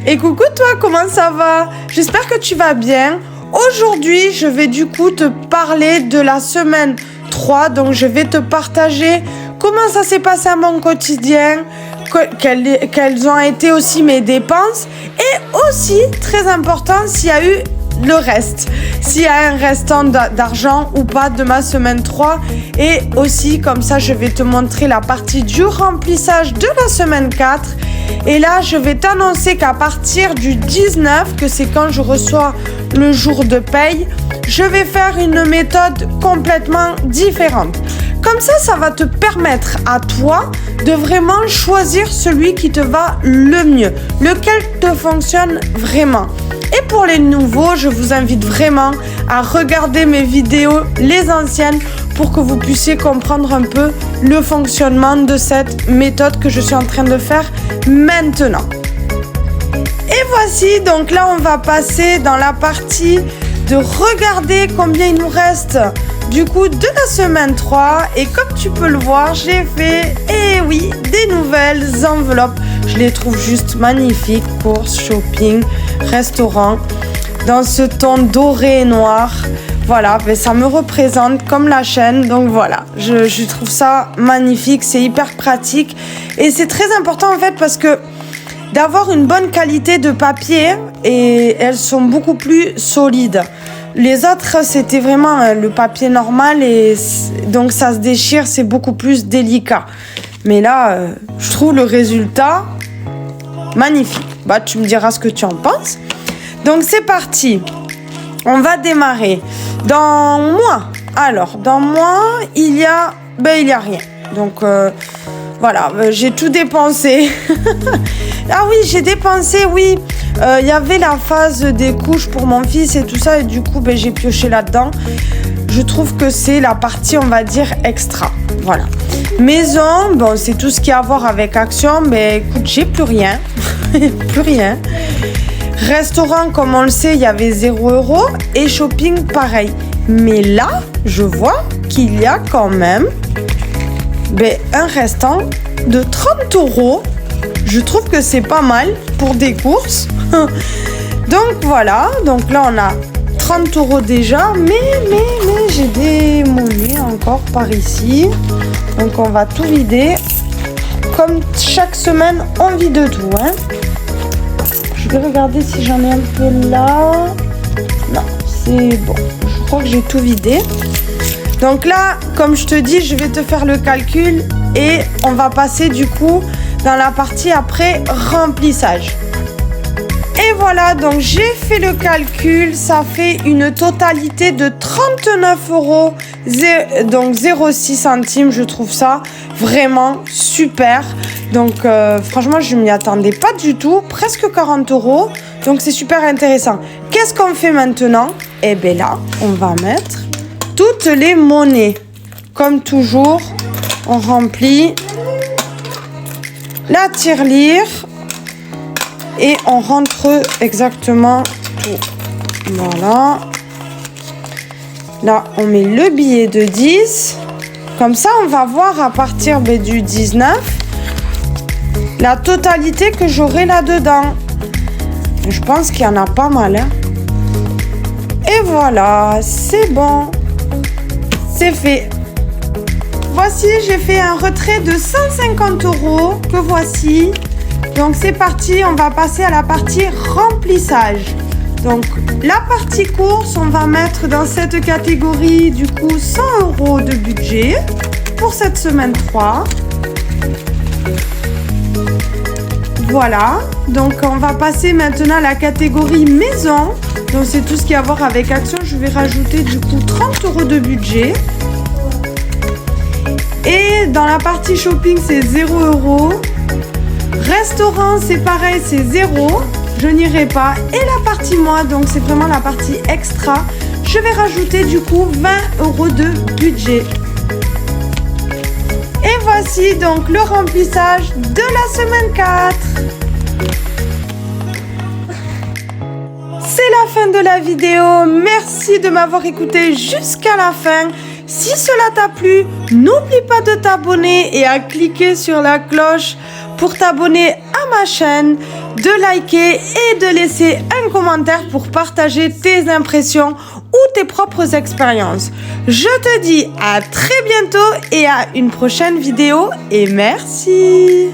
Et coucou toi, comment ça va? J'espère que tu vas bien. Aujourd'hui, je vais du coup te parler de la semaine 3. Donc, je vais te partager comment ça s'est passé à mon quotidien, quelles ont été aussi mes dépenses et aussi, très important, s'il y a eu le reste, s'il y a un restant d'argent ou pas de ma semaine 3. Et aussi, comme ça, je vais te montrer la partie du remplissage de la semaine 4. Et là, je vais t'annoncer qu'à partir du 19, que c'est quand je reçois le jour de paye, je vais faire une méthode complètement différente. Comme ça va te permettre à toi de vraiment choisir celui qui te va le mieux, lequel te fonctionne vraiment. Et pour les nouveaux, je vous invite vraiment à regarder mes vidéos, les anciennes, pour que vous puissiez comprendre un peu le fonctionnement de cette méthode que je suis en train de faire maintenant. Et voici, donc là on va passer dans la partie de regarder combien il nous reste du coup de la semaine 3. Et comme tu peux le voir, j'ai fait, des nouvelles enveloppes. Je les trouve juste magnifiques. Courses, shopping, restaurant, dans ce ton doré et noir. Voilà, mais ça me représente comme la chaîne. Donc voilà, je trouve ça magnifique. C'est hyper pratique. Et c'est très important en fait parce que d'avoir une bonne qualité de papier et elles sont beaucoup plus solides. Les autres, c'était vraiment le papier normal et donc ça se déchire, c'est beaucoup plus délicat. Mais là, je trouve le résultat magnifique. Bah, tu me diras ce que tu en penses. Donc c'est parti. On va démarrer. Dans moi, il y a rien. Donc voilà, j'ai tout dépensé. Ah oui, j'ai dépensé, oui. Il y avait la phase des couches pour mon fils et tout ça. Et du coup, j'ai pioché là-dedans. Je trouve que c'est la partie, on va dire, extra. Voilà. Maison, bon, c'est tout ce qui a à voir avec Action. Mais écoute, j'ai plus rien. Plus rien. Restaurant, comme on le sait, il y avait 0 €. Et shopping, pareil. Mais là, je vois qu'il y a quand même un restant de 30 €. Je trouve que c'est pas mal pour des courses. Donc voilà, donc là on a 30 € déjà, mais j'ai des monnaies encore par ici. Donc on va tout vider. Comme chaque semaine, on vide tout. Je vais regarder si j'en ai un peu là. Non, c'est bon. Je crois que j'ai tout vidé. Donc là, comme je te dis, je vais te faire le calcul et on va passer du coup dans la partie après remplissage. Et voilà, donc j'ai fait le calcul, ça fait une totalité de 39 €, donc 0,6 centimes. Je trouve ça vraiment super. Donc franchement, je ne m'y attendais pas du tout, presque 40 €. Donc c'est super intéressant. Qu'est-ce qu'on fait maintenant? Eh bien là, on va mettre toutes les monnaies. Comme toujours, on remplit la tirelire et on rentre exactement tout. Voilà. Là, on met le billet de 10. Comme ça, on va voir à partir du 19 la totalité que j'aurai là-dedans. Je pense qu'il y en a pas mal. Et voilà, c'est bon. C'est fait. Voici, j'ai fait un retrait de 150 € que voici. Donc c'est parti, on va passer à la partie remplissage. Donc la partie course, on va mettre dans cette catégorie du coup 100 € de budget pour cette semaine 3. Voilà, donc on va passer maintenant à la catégorie maison. Donc c'est tout ce qui a à voir avec Action. Je vais rajouter du coup 30 € de budget. Et dans la partie shopping, c'est 0 €. Restaurant, c'est pareil, c'est 0. Je n'irai pas. Et la partie moi, donc c'est vraiment la partie extra. Je vais rajouter du coup 20 € de budget. Et voici donc le remplissage de la semaine 4. C'est la fin de la vidéo. Merci de m'avoir écouté jusqu'à la fin. Si cela t'a plu, n'oublie pas de t'abonner et à cliquer sur la cloche pour t'abonner à ma chaîne, de liker et de laisser un commentaire pour partager tes impressions ou tes propres expériences. Je te dis à très bientôt et à une prochaine vidéo et merci.